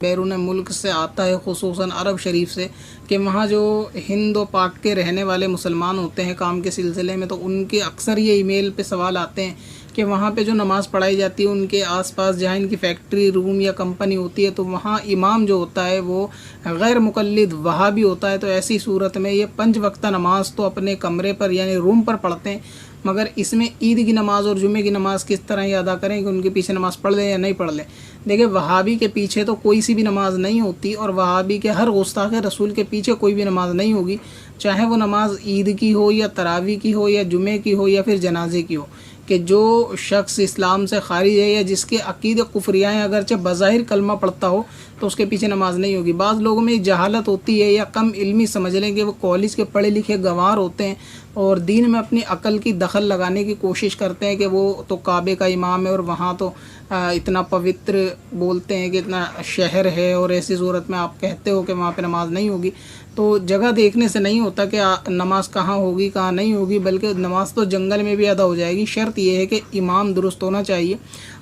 بیرون ملک سے آتا ہے، خصوصاً عرب شریف سے، کہ وہاں جو ہند و پاک کے رہنے والے مسلمان ہوتے ہیں کام کے سلسلے میں، تو ان کے اکثر یہ ای میل پہ سوال آتے ہیں کہ وہاں پہ جو نماز پڑھائی جاتی ہے ان کے آس پاس جہاں ان کی فیکٹری روم یا کمپنی ہوتی ہے، تو وہاں امام جو ہوتا ہے وہ غیر مقلد وہابی ہوتا ہے۔ تو ایسی صورت میں یہ 5 وقتہ نماز تو اپنے کمرے پر یعنی روم پر پڑھتے ہیں، مگر اس میں عید کی نماز اور جمعے کی نماز کس طرح یہ ادا کریں کہ ان کے پیچھے نماز پڑھ لیں یا نہیں پڑھ لیں۔ دیکھیں، وہابی کے پیچھے تو کوئی سی بھی نماز نہیں ہوتی، اور وہابی کے ہر گستاخ رسول کے پیچھے کوئی بھی نماز نہیں ہوگی، چاہے وہ نماز عید کی ہو یا تراویح کی ہو یا جمعے کی ہو یا پھر جنازے کی ہو۔ کہ جو شخص اسلام سے خارج ہے یا جس کے عقیدے کفریہ ہیں، اگرچہ بظاہر کلمہ پڑھتا ہو تو اس کے پیچھے نماز نہیں ہوگی۔ بعض لوگوں میں جہالت ہوتی ہے یا کم علمی سمجھ لیں کہ وہ کالج کے پڑھے لکھے گنوار ہوتے ہیں اور دین میں اپنی عقل کی دخل لگانے کی کوشش کرتے ہیں کہ وہ تو کعبے کا امام ہے اور وہاں تو اتنا پوتر بولتے ہیں کہ اتنا شہر ہے، اور ایسی صورت میں آپ کہتے ہو کہ وہاں پہ نماز نہیں ہوگی۔ تو جگہ دیکھنے سے نہیں ہوتا کہ نماز کہاں ہوگی کہاں نہیں ہوگی، بلکہ نماز تو جنگل میں بھی ادا ہو جائے گی۔ شرط یہ ہے کہ امام درست ہونا چاہیے۔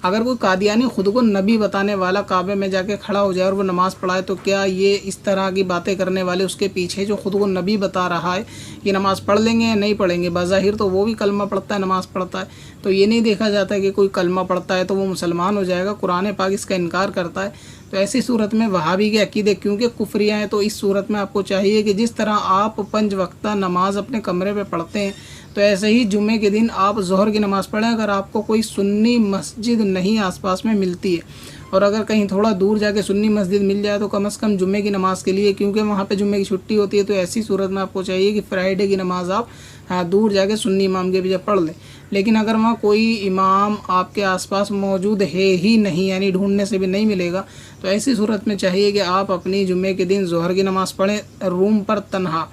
اگر کوئی قادیانی خود کو نبی بتانے والا کعبے میں جا کے کھڑا ہو جائے اور وہ نماز پڑھائے، تو کیا یہ اس طرح کی باتیں کرنے والے اس کے پیچھے جو خود کو نبی بتا رہا ہے یہ نماز پڑھ لیں گے یا نہیں پڑھیں گے؟ بظاہر تو وہ بھی کلمہ پڑھتا ہے، نماز پڑھتا ہے، تو یہ نہیں دیکھا جاتا ہے کہ کوئی کلمہ پڑھتا ہے تو وہ مسلمان ہو جائے گا۔ قرآن پاک اس کا انکار کرتا ہے۔ تو ایسی صورت میں وہابی کے عقیدے کیونکہ کفریہ ہیں، تو اس صورت میں آپ کو چاہیے کہ جس طرح آپ 5 وقتہ نماز اپنے کمرے پہ پڑھتے ہیں، تو ایسے ہی جمعے کے دن آپ ظہر کی نماز پڑھیں۔ اگر آپ کو کوئی سنی مسجد نہیں آس پاس میں ملتی ہے، اور اگر کہیں تھوڑا دور جا کے سنی مسجد مل جائے تو کم از کم جمعے کی نماز کے لیے، کیونکہ وہاں پہ جمعے کی چھٹی ہوتی ہے، تو ایسی صورت میں آپ کو چاہیے کہ فرائیڈے کی نماز آپ دور جا کے سنی امام کے پیچھے پڑھ لیں۔ لیکن اگر وہاں کوئی امام آپ کے آس پاس موجود ہے ہی نہیں، یعنی ڈھونڈنے سے بھی نہیں ملے گا، تو ایسی صورت میں چاہیے کہ آپ اپنی جمعے کے دن ظہر کی نماز پڑھیں روم پر تنہا۔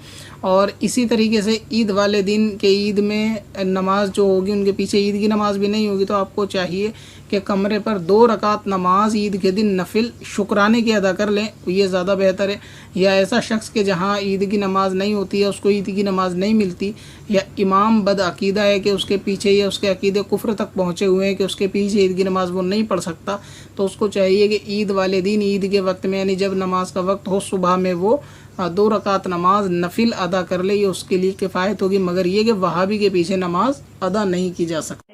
اور اسی طریقے سے عید والے دن کہ عید میں نماز جو ہوگی ان کے پیچھے عید کی نماز بھی نہیں ہوگی، تو آپ کو چاہیے کہ کمرے پر 2 رکعت نماز عید کے دن نفل شکرانے کی ادا کر لیں، یہ زیادہ بہتر ہے۔ یا ایسا شخص کہ جہاں عید کی نماز نہیں ہوتی ہے، اس کو عید کی نماز نہیں ملتی، یا امام بد عقیدہ ہے کہ اس کے پیچھے یا اس کے عقیدے کفر تک پہنچے ہوئے ہیں کہ اس کے پیچھے عید کی نماز وہ نہیں پڑھ سکتا، تو اس کو چاہیے کہ عید والے دن عید کے وقت میں یعنی جب نماز کا وقت ہو صبح میں وہ 2 رکعت نماز نفل ادا کر لے، یہ اس کے لیے کفایت ہوگی، مگر یہ کہ وہابی کے پیچھے نماز ادا نہیں کی جا سکتی۔